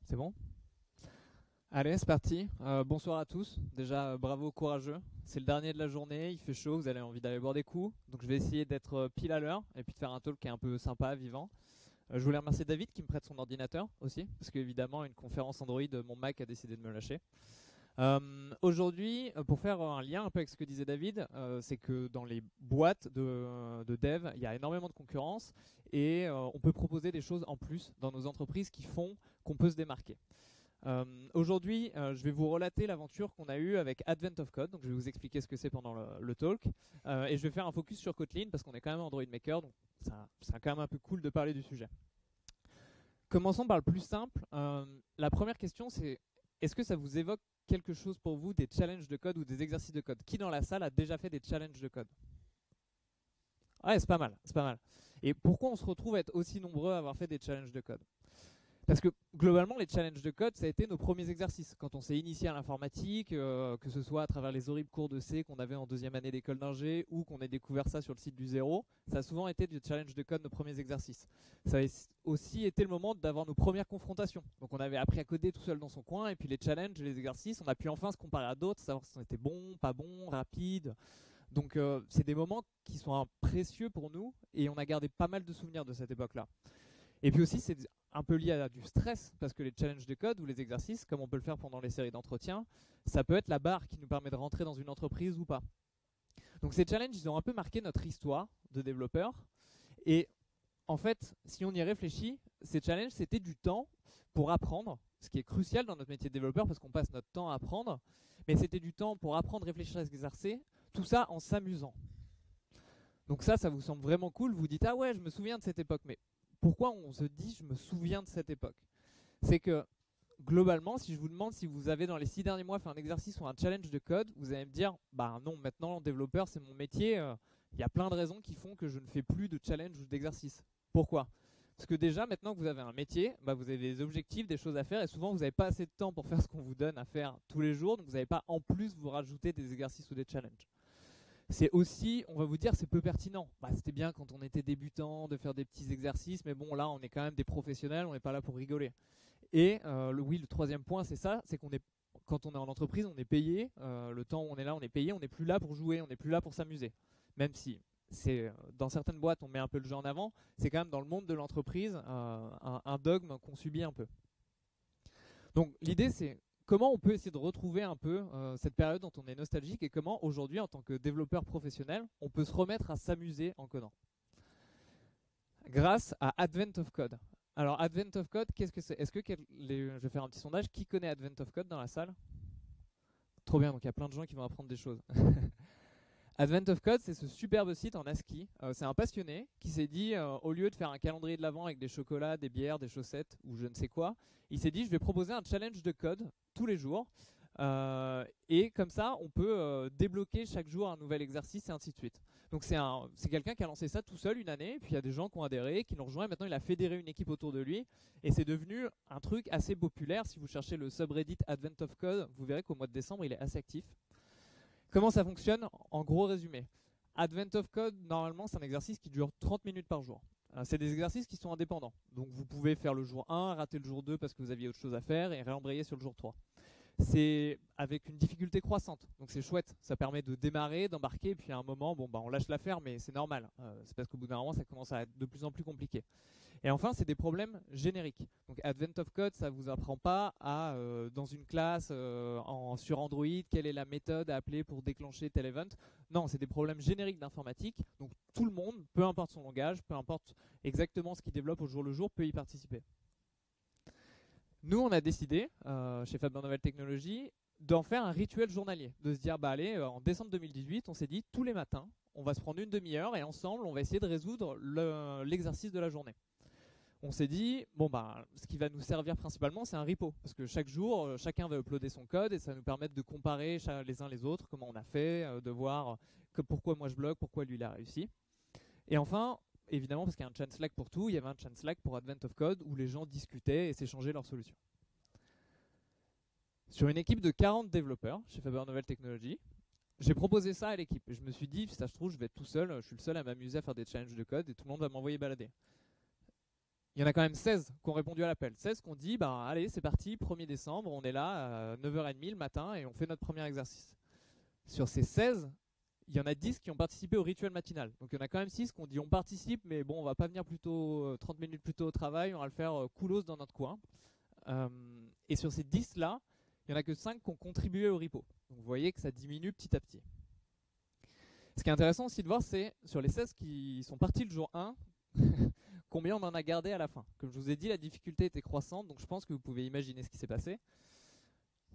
C'est bon? Allez, c'est parti. Bonsoir à tous. Déjà, bravo, courageux. C'est le dernier de la journée, il fait chaud, vous avez envie d'aller boire des coups. Donc je vais essayer d'être pile à l'heure et puis de faire un talk qui est un peu sympa, vivant. Je voulais remercier David qui me prête son ordinateur aussi, parce qu'évidemment, une conférence Android, mon Mac a décidé de me lâcher. Aujourd'hui, pour faire un lien un peu avec ce que disait David, c'est que dans les boîtes de dev, il y a énormément de concurrence et on peut proposer des choses en plus dans nos entreprises qui font qu'on peut se démarquer. Aujourd'hui, je vais vous relater l'aventure qu'on a eue avec Advent of Code. Donc, je vais vous expliquer ce que c'est pendant le talk. Et je vais faire un focus sur Kotlin parce qu'on est quand même Android Maker. Donc, ça sera quand même un peu cool de parler du sujet. Commençons par le plus simple. La première question, c'est est-ce que ça vous évoque quelque chose pour vous, des challenges de code ou des exercices de code? Qui dans la salle a déjà fait des challenges de code? Ouais, c'est pas mal, c'est pas mal. Et pourquoi on se retrouve à être aussi nombreux à avoir fait des challenges de code? Parce que globalement, les challenges de code, ça a été nos premiers exercices. Quand on s'est initié à l'informatique, que ce soit à travers les horribles cours de C qu'on avait en deuxième année d'école d'ingé ou qu'on ait découvert ça sur le site du zéro, ça a souvent été du challenge de code nos premiers exercices. Ça a aussi été le moment d'avoir nos premières confrontations. Donc on avait appris à coder tout seul dans son coin et puis les challenges et les exercices, on a pu enfin se comparer à d'autres, savoir si on était bon, pas bon, rapide. Donc c'est des moments qui sont précieux pour nous et on a gardé pas mal de souvenirs de cette époque-là. Et puis aussi, c'est un peu lié à du stress, parce que les challenges de code ou les exercices, comme on peut le faire pendant les séries d'entretien, ça peut être la barre qui nous permet de rentrer dans une entreprise ou pas. Donc ces challenges, ils ont un peu marqué notre histoire de développeurs. Et en fait, si on y réfléchit, ces challenges, c'était du temps pour apprendre, ce qui est crucial dans notre métier de développeur, parce qu'on passe notre temps à apprendre, mais c'était du temps pour apprendre, réfléchir et s'exercer, tout ça en s'amusant. Donc ça vous semble vraiment cool, vous dites ah ouais, je me souviens de cette époque, mais pourquoi on se dit je me souviens de cette époque? C'est que globalement, si je vous demande si vous avez dans les 6 derniers mois fait un exercice ou un challenge de code, vous allez me dire bah non, maintenant développeur c'est mon métier, il y a plein de raisons qui font que je ne fais plus de challenge ou d'exercice. Pourquoi? Parce que déjà maintenant que vous avez un métier, bah, vous avez des objectifs, des choses à faire et souvent vous n'avez pas assez de temps pour faire ce qu'on vous donne à faire tous les jours, donc vous n'avez pas en plus vous rajouter des exercices ou des challenges. C'est aussi, on va vous dire, c'est peu pertinent. Bah, c'était bien quand on était débutant de faire des petits exercices, mais bon, là, on est quand même des professionnels, on n'est pas là pour rigoler. Et oui, le troisième point, c'est ça, c'est qu'on est, quand on est en entreprise, on est payé. Le temps où on est là, on est payé. On n'est plus là pour jouer, on n'est plus là pour s'amuser. Même si c'est dans certaines boîtes, on met un peu le jeu en avant, c'est quand même dans le monde de l'entreprise un dogme qu'on subit un peu. Donc l'idée, c'est comment on peut essayer de retrouver un peu cette période dont on est nostalgique et comment aujourd'hui, en tant que développeur professionnel, on peut se remettre à s'amuser en codant. Grâce à Advent of Code. Alors Advent of Code, qu'est-ce que c'est? Est-ce que je vais faire un petit sondage. Qui connaît Advent of Code dans la salle? Trop bien, donc il y a plein de gens qui vont apprendre des choses. Advent of Code, c'est ce superbe site en ASCII. C'est un passionné qui s'est dit, au lieu de faire un calendrier de l'avant avec des chocolats, des bières, des chaussettes ou je ne sais quoi, il s'est dit, je vais proposer un challenge de code tous les jours. Et comme ça, on peut débloquer chaque jour un nouvel exercice et ainsi de suite. Donc c'est quelqu'un qui a lancé ça tout seul une année, puis il y a des gens qui ont adhéré, qui l'ont rejoint, et maintenant il a fédéré une équipe autour de lui, et c'est devenu un truc assez populaire. Si vous cherchez le subreddit Advent of Code, vous verrez qu'au mois de décembre, il est assez actif. Comment ça fonctionne? En gros résumé, Advent of Code, normalement, c'est un exercice qui dure 30 minutes par jour. C'est des exercices qui sont indépendants. Donc vous pouvez faire le jour 1, rater le jour 2 parce que vous aviez autre chose à faire et réembrayer sur le jour 3. C'est avec une difficulté croissante, donc c'est chouette. Ça permet de démarrer, d'embarquer, et puis à un moment, bon, bah, on lâche l'affaire, mais c'est normal. C'est parce qu'au bout d'un moment, ça commence à être de plus en plus compliqué. Et enfin, c'est des problèmes génériques. Donc Advent of Code, ça vous apprend pas à, dans une classe sur Android, quelle est la méthode à appeler pour déclencher tel event. Non, c'est des problèmes génériques d'informatique. Donc tout le monde, peu importe son langage, peu importe exactement ce qu'il développe au jour le jour, peut y participer. Nous, on a décidé, chez Faber Novel Technologies, d'en faire un rituel journalier. De se dire, bah allez, en décembre 2018, on s'est dit, tous les matins, on va se prendre une demi-heure et ensemble, on va essayer de résoudre l'exercice de la journée. On s'est dit, bon bah, ce qui va nous servir principalement, c'est un repo. Parce que chaque jour, chacun va uploader son code et ça va nous permettre de comparer les uns les autres, comment on a fait, de voir pourquoi moi je bloque, pourquoi lui il a réussi. Et enfin, évidemment, parce qu'il y a un chat Slack pour tout, il y avait un chat Slack pour Advent of Code où les gens discutaient et s'échangeaient leurs solutions. Sur une équipe de 40 développeurs chez Faber Novel Technologies, j'ai proposé ça à l'équipe. Et je me suis dit, si ça se trouve, je vais être tout seul, je suis le seul à m'amuser à faire des challenges de code et tout le monde va m'envoyer balader. il y en a quand même 16 qui ont répondu à l'appel. 16 qui ont dit, bah, allez, c'est parti, 1er décembre, on est là à 9h30 le matin et on fait notre premier exercice. Sur ces 16, il y en a 10 qui ont participé au rituel matinal. Donc il y en a quand même 6 qui ont dit on participe, mais bon, on va pas venir 30 minutes plus tôt au travail, on va le faire coolos dans notre coin. Et sur ces 10 là, il n'y en a que 5 qui ont contribué au repo. Donc vous voyez que ça diminue petit à petit. Ce qui est intéressant aussi de voir, c'est sur les 16 qui sont partis le jour 1, combien on en a gardé à la fin. Comme je vous ai dit, la difficulté était croissante, donc je pense que vous pouvez imaginer ce qui s'est passé.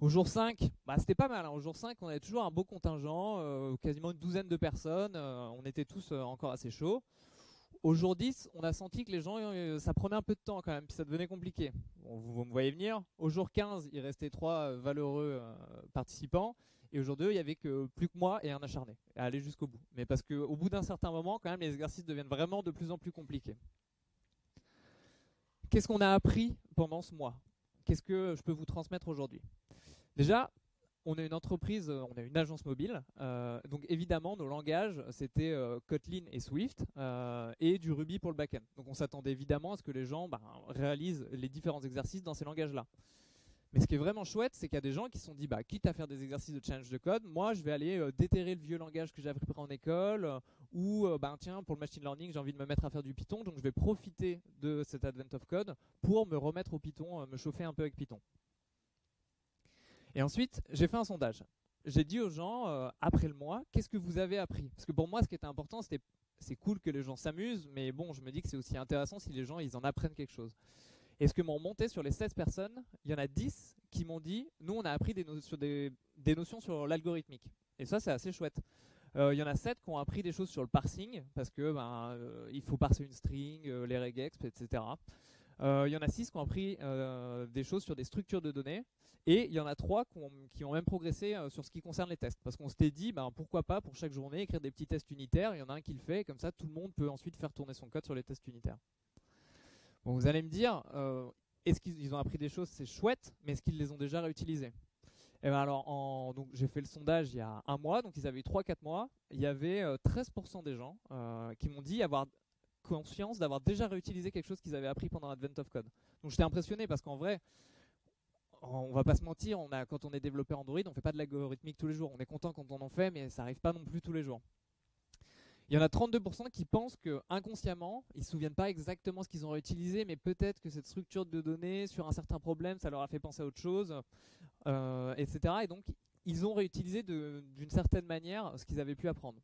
Au jour 5, bah, c'était pas mal. Hein. Au jour 5, on avait toujours un beau contingent, quasiment une douzaine de personnes. On était tous encore assez chauds. Au jour 10, on a senti que les gens, ça prenait un peu de temps quand même, puis ça devenait compliqué. Bon, vous me voyez venir. Au jour 15, il restait 3 valeureux participants. Et au jour 2, il n'y avait que plus que moi et un acharné à aller jusqu'au bout. Mais parce qu'au bout d'un certain moment, quand même, les exercices deviennent vraiment de plus en plus compliqués. Qu'est-ce qu'on a appris pendant ce mois? Qu'est-ce que je peux vous transmettre aujourd'hui? Déjà, on est une entreprise, on est une agence mobile, donc évidemment nos langages c'était Kotlin et Swift et du Ruby pour le backend. Donc on s'attendait évidemment à ce que les gens réalisent les différents exercices dans ces langages-là. Mais ce qui est vraiment chouette, c'est qu'il y a des gens qui se sont dit, quitte à faire des exercices de challenge de code, moi je vais aller déterrer le vieux langage que j'avais appris en école, ou tiens, pour le machine learning, j'ai envie de me mettre à faire du Python, donc je vais profiter de cet advent of code pour me remettre au Python, me chauffer un peu avec Python. Et ensuite, j'ai fait un sondage. J'ai dit aux gens, après le mois, qu'est-ce que vous avez appris? Parce que pour moi, ce qui était important, c'est cool que les gens s'amusent, mais bon, je me dis que c'est aussi intéressant si les gens, ils en apprennent quelque chose. Et ce que m'ont remonté sur les 16 personnes, il y en a 10 qui m'ont dit, nous, on a appris des notions sur l'algorithmique. Et ça, c'est assez chouette. Il y en a 7 qui ont appris des choses sur le parsing, parce que il faut parser une string, les regex, etc. Il y en a 6 qui ont appris des choses sur des structures de données. Et il y en a 3 qui ont même progressé sur ce qui concerne les tests. Parce qu'on s'était dit, pourquoi pas pour chaque journée écrire des petits tests unitaires. Il y en a un qui le fait, et comme ça tout le monde peut ensuite faire tourner son code sur les tests unitaires. Bon, vous allez me dire, est-ce qu'ils ont appris des choses? C'est chouette, mais est-ce qu'ils les ont déjà réutilisées? Et alors, donc, j'ai fait le sondage il y a un mois, donc ils avaient eu 3-4 mois. Il y avait 13% des gens qui m'ont dit avoir conscience d'avoir déjà réutilisé quelque chose qu'ils avaient appris pendant Advent of Code. Donc j'étais impressionné parce qu'en vrai, on va pas se mentir, quand on est développeur Android, on fait pas de l'algorithmique tous les jours. On est content quand on en fait, mais ça arrive pas non plus tous les jours. Il y en a 32% qui pensent que inconsciemment, ils se souviennent pas exactement ce qu'ils ont réutilisé, mais peut-être que cette structure de données sur un certain problème, ça leur a fait penser à autre chose, etc. Et donc ils ont réutilisé d'une certaine manière ce qu'ils avaient pu apprendre.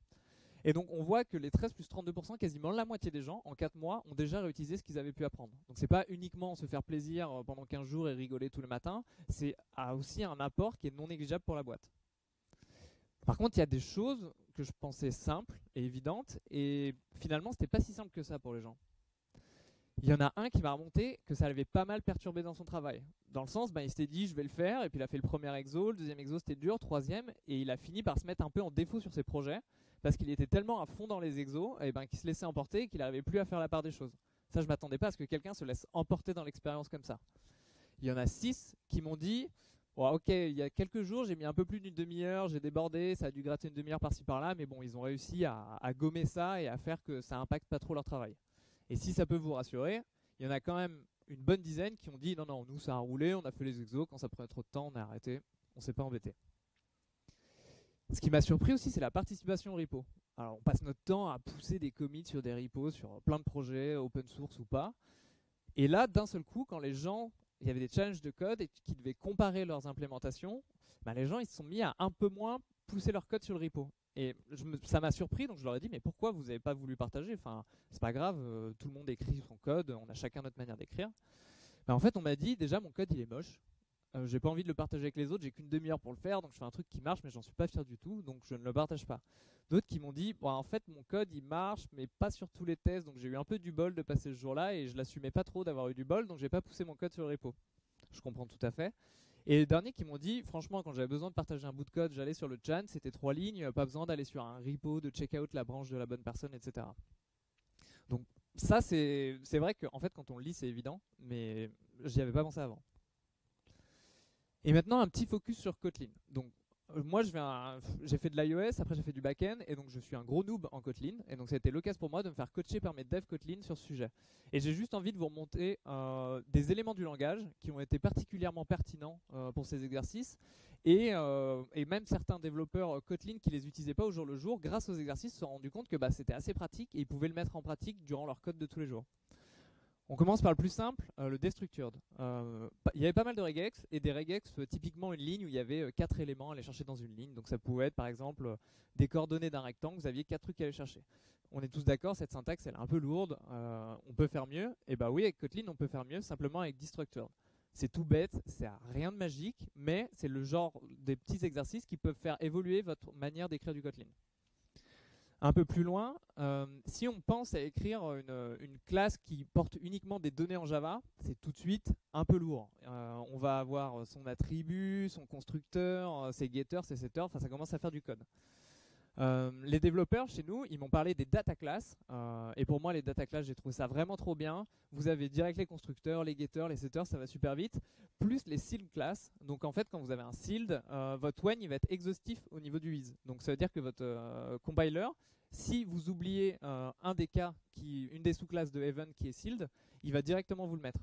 Et donc on voit que les 13 plus 32%, quasiment la moitié des gens, en 4 mois, ont déjà réutilisé ce qu'ils avaient pu apprendre. Donc c'est pas uniquement se faire plaisir pendant 15 jours et rigoler tous les matins, c'est aussi un apport qui est non négligeable pour la boîte. Par contre, il y a des choses que je pensais simples et évidentes, et finalement c'était pas si simple que ça pour les gens. Il y en a un qui m'a remonté que ça l'avait pas mal perturbé dans son travail. Dans le sens, il s'était dit je vais le faire, et puis il a fait le premier exo, le deuxième exo c'était dur, troisième, et il a fini par se mettre un peu en défaut sur ses projets, parce qu'il était tellement à fond dans les exos qu'il se laissait emporter et qu'il n'arrivait plus à faire la part des choses. Ça, je ne m'attendais pas à ce que quelqu'un se laisse emporter dans l'expérience comme ça. Il y en a 6 qui m'ont dit ok, il y a quelques jours, j'ai mis un peu plus d'une demi-heure, j'ai débordé, ça a dû gratter une demi-heure par-ci par-là, mais bon, ils ont réussi à gommer ça et à faire que ça impacte pas trop leur travail. Et si ça peut vous rassurer, il y en a quand même une bonne dizaine qui ont dit non, nous ça a roulé, on a fait les exos, quand ça prenait trop de temps, on a arrêté, on s'est pas embêté. Ce qui m'a surpris aussi, c'est la participation au repo. Alors, on passe notre temps à pousser des commits sur des repos, sur plein de projets, open source ou pas. Et là, d'un seul coup, quand les gens, il y avait des challenges de code et qui devaient comparer leurs implémentations, les gens ils se sont mis à un peu moins pousser leur code sur le repo. Et ça m'a surpris, donc je leur ai dit, mais pourquoi vous n'avez pas voulu partager? Enfin, c'est pas grave, tout le monde écrit son code, on a chacun notre manière d'écrire. En fait, on m'a dit, déjà, mon code, il est moche. J'ai pas envie de le partager avec les autres, j'ai qu'une demi-heure pour le faire, donc je fais un truc qui marche, mais j'en suis pas fier du tout, donc je ne le partage pas. D'autres qui m'ont dit, en fait mon code il marche, mais pas sur tous les tests, donc j'ai eu un peu du bol de passer ce jour-là, et je l'assumais pas trop d'avoir eu du bol, donc j'ai pas poussé mon code sur le repo. Je comprends tout à fait. Et les derniers qui m'ont dit, franchement, quand j'avais besoin de partager un bout de code, j'allais sur le chan, c'était 3 lignes, pas besoin d'aller sur un repo, de check out la branche de la bonne personne, etc. Donc ça, c'est vrai qu'en fait, quand on le lit, c'est évident, mais j'y avais pas pensé avant. Et maintenant, un petit focus sur Kotlin. Donc, moi, j'ai fait de l'iOS, après j'ai fait du back-end, et donc je suis un gros noob en Kotlin, et donc ça a été l'occasion pour moi de me faire coacher par mes devs Kotlin sur ce sujet. Et j'ai juste envie de vous remonter des éléments du langage qui ont été particulièrement pertinents pour ces exercices, et même certains développeurs Kotlin qui les utilisaient pas au jour le jour, grâce aux exercices, se sont rendus compte que c'était assez pratique, et ils pouvaient le mettre en pratique durant leur code de tous les jours. On commence par le plus simple, le destructured. Il y avait pas mal de regex, et des regex, typiquement une ligne où il y avait 4 éléments à aller chercher dans une ligne. Donc ça pouvait être par exemple des coordonnées d'un rectangle, vous aviez 4 trucs à aller chercher. On est tous d'accord, cette syntaxe elle est un peu lourde, on peut faire mieux. Et bah oui, avec Kotlin on peut faire mieux simplement avec destructured. C'est tout bête, c'est rien de magique, mais c'est le genre des petits exercices qui peuvent faire évoluer votre manière d'écrire du Kotlin. Un peu plus loin, si on pense à écrire une classe qui porte uniquement des données en Java, c'est tout de suite un peu lourd. On va avoir son attribut, son constructeur, ses getters, ses setters, enfin ça commence à faire du code. Les développeurs chez nous, ils m'ont parlé des data classes, et pour moi les data classes, j'ai trouvé ça vraiment trop bien. Vous avez direct les constructeurs, les getters, les setters, ça va super vite, plus les sealed classes. Donc en fait, quand vous avez un sealed, votre when il va être exhaustif au niveau du is. Donc ça veut dire que votre compiler, si vous oubliez un des cas, une des sous-classes de Heaven qui est sealed, il va directement vous le mettre.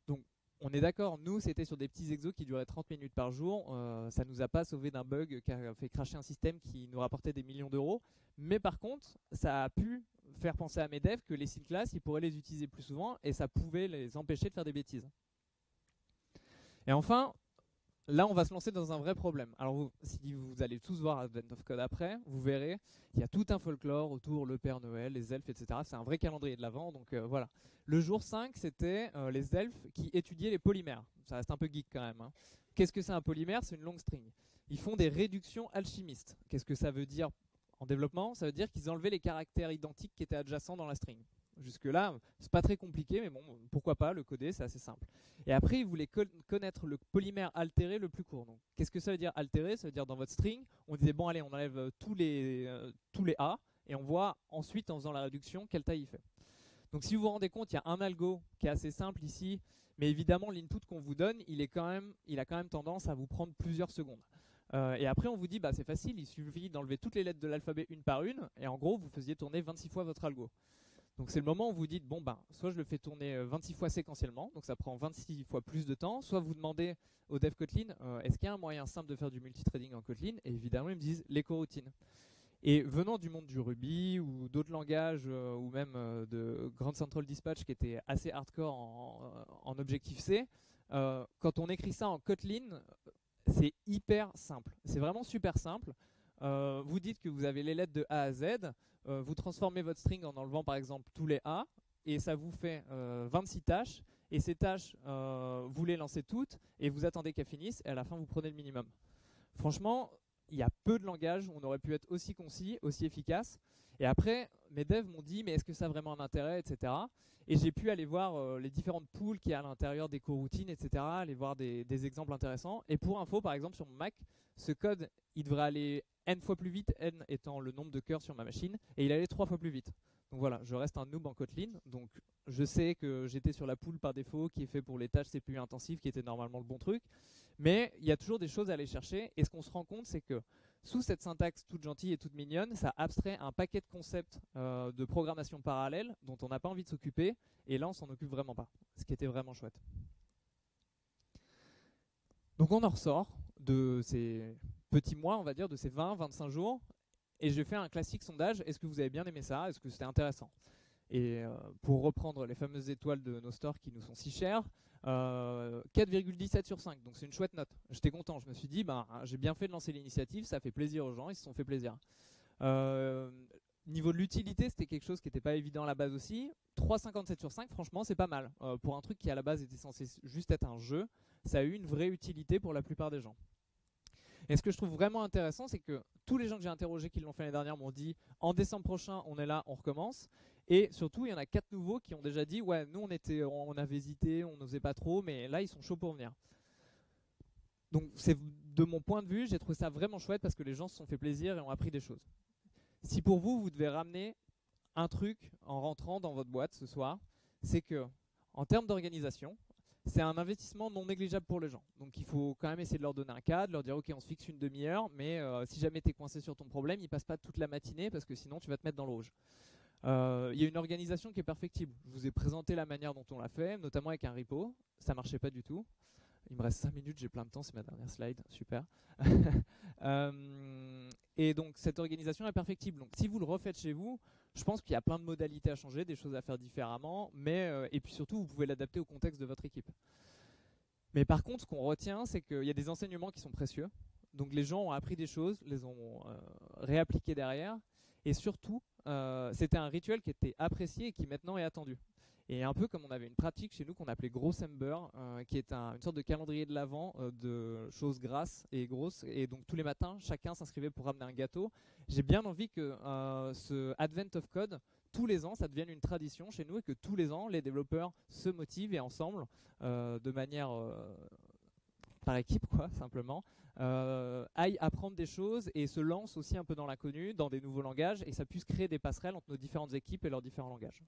Donc on est d'accord, nous c'était sur des petits exos qui duraient 30 minutes par jour, ça nous a pas sauvé d'un bug qui a fait crasher un système qui nous rapportait des millions d'euros, mais par contre ça a pu faire penser à mes devs que les sealed classes ils pourraient les utiliser plus souvent et ça pouvait les empêcher de faire des bêtises. Et enfin, là, on va se lancer dans un vrai problème. Alors, si vous allez tous voir Advent of Code après, vous verrez, il y a tout un folklore autour le Père Noël, les elfes, etc. C'est un vrai calendrier de l'Avent, donc voilà. Le jour 5, c'était les elfes qui étudiaient les polymères. Ça reste un peu geek quand même. Hein. Qu'est-ce que c'est un polymère? C'est une longue string. Ils font des réductions alchimistes. Qu'est-ce que ça veut dire en développement? Ça veut dire qu'ils enlevaient les caractères identiques qui étaient adjacents dans la string. Jusque-là, c'est pas très compliqué, mais bon, pourquoi pas, le coder, c'est assez simple. Et après, ils voulaient connaître le polymère altéré le plus court. Donc, qu'est-ce que ça veut dire altéré? Ça veut dire dans votre string, on disait, bon, allez, on enlève tous les A, et on voit ensuite, en faisant la réduction, quelle taille il fait. Donc, si vous vous rendez compte, il y a un algo qui est assez simple ici, mais évidemment, l'input qu'on vous donne, il a quand même tendance à vous prendre plusieurs secondes. Et après, on vous dit, bah, c'est facile, il suffit d'enlever toutes les lettres de l'alphabet une par une, et en gros, vous faisiez tourner 26 fois votre algo. Donc c'est le moment où vous dites, bon ben, soit je le fais tourner 26 fois séquentiellement, donc ça prend 26 fois plus de temps, soit vous demandez au dev Kotlin, est-ce qu'il y a un moyen simple de faire du multithreading en Kotlin? Et évidemment, ils me disent les coroutines. Et venant du monde du Ruby ou d'autres langages, ou même de Grand Central Dispatch qui était assez hardcore en Objective-C, quand on écrit ça en Kotlin, c'est hyper simple. C'est vraiment super simple. Vous dites que vous avez les lettres de A à Z, vous transformez votre string en enlevant par exemple tous les A, et ça vous fait 26 tâches, et ces tâches, vous les lancez toutes, et vous attendez qu'elles finissent, et à la fin vous prenez le minimum. Franchement, il y a peu de langages où on aurait pu être aussi concis, aussi efficace. Et après, mes devs m'ont dit, mais est-ce que ça a vraiment un intérêt, etc. Et j'ai pu aller voir les différentes pools qu'il y a à l'intérieur des coroutines, etc. Aller voir des exemples intéressants. Et pour info, par exemple, sur mon Mac, ce code, il devrait aller n fois plus vite, n étant le nombre de cœurs sur ma machine, et il allait 3 fois plus vite. Donc voilà, je reste un noob en Kotlin, donc je sais que j'étais sur la pool par défaut qui est fait pour les tâches CPU intensives, qui était normalement le bon truc, mais il y a toujours des choses à aller chercher, et ce qu'on se rend compte, c'est que sous cette syntaxe toute gentille et toute mignonne, ça abstrait un paquet de concepts de programmation parallèle dont on n'a pas envie de s'occuper, et là on s'en occupe vraiment pas, ce qui était vraiment chouette. Donc on en ressort de ces petits mois, on va dire, de ces 20-25 jours, et j'ai fait un classique sondage, est-ce que vous avez bien aimé ça? Est-ce que c'était intéressant? Et pour reprendre les fameuses étoiles de nos stores qui nous sont si chères, 4,17 sur 5, donc c'est une chouette note. J'étais content, je me suis dit, ben, j'ai bien fait de lancer l'initiative, ça fait plaisir aux gens, ils se sont fait plaisir. Niveau de l'utilité, c'était quelque chose qui n'était pas évident à la base aussi. 3,57 sur 5, franchement, c'est pas mal. Pour un truc qui à la base était censé juste être un jeu, ça a eu une vraie utilité pour la plupart des gens. Et ce que je trouve vraiment intéressant, c'est que tous les gens que j'ai interrogés qui l'ont fait l'année dernière m'ont dit en décembre prochain, on est là, on recommence. Et surtout, il y en a 4 nouveaux qui ont déjà dit ouais, nous on avait hésité, on n'osait pas trop, mais là ils sont chauds pour venir. Donc c'est de mon point de vue, j'ai trouvé ça vraiment chouette parce que les gens se sont fait plaisir et ont appris des choses. Si pour vous, vous devez ramener un truc en rentrant dans votre boîte ce soir, c'est que en termes d'organisation, c'est un investissement non négligeable pour les gens. Donc il faut quand même essayer de leur donner un cadre, leur dire ok, on se fixe une demi-heure, mais si jamais tu es coincé sur ton problème, il passe pas toute la matinée parce que sinon tu vas te mettre dans le rouge. Il y a une organisation qui est perfectible. Je vous ai présenté la manière dont on l'a fait, notamment avec un repo. Ça marchait pas du tout. Il me reste 5 minutes, j'ai plein de temps, c'est ma dernière slide, super. Et donc cette organisation est perfectible. Donc si vous le refaites chez vous, je pense qu'il y a plein de modalités à changer, des choses à faire différemment, mais et puis surtout vous pouvez l'adapter au contexte de votre équipe. Mais par contre, ce qu'on retient, c'est qu'il y a des enseignements qui sont précieux. Donc les gens ont appris des choses, les ont réappliquées derrière, et surtout, c'était un rituel qui était apprécié et qui maintenant est attendu. Et un peu comme on avait une pratique chez nous qu'on appelait Grossember, qui est une sorte de calendrier de l'Avent de choses grasses et grosses. Et donc tous les matins, chacun s'inscrivait pour ramener un gâteau. J'ai bien envie que ce Advent of Code, tous les ans, ça devienne une tradition chez nous et que tous les ans, les développeurs se motivent et ensemble, de manière par équipe, quoi, simplement, aillent apprendre des choses et se lancent aussi un peu dans l'inconnu, dans des nouveaux langages, et que ça puisse créer des passerelles entre nos différentes équipes et leurs différents langages.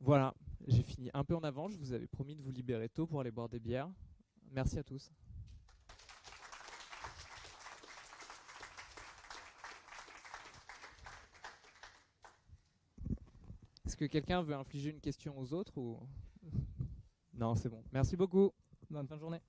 Voilà, j'ai fini un peu en avance. Je vous avais promis de vous libérer tôt pour aller boire des bières. Merci à tous. Est-ce que quelqu'un veut infliger une question aux autres ou... Non, c'est bon. Merci beaucoup. Bonne fin de journée.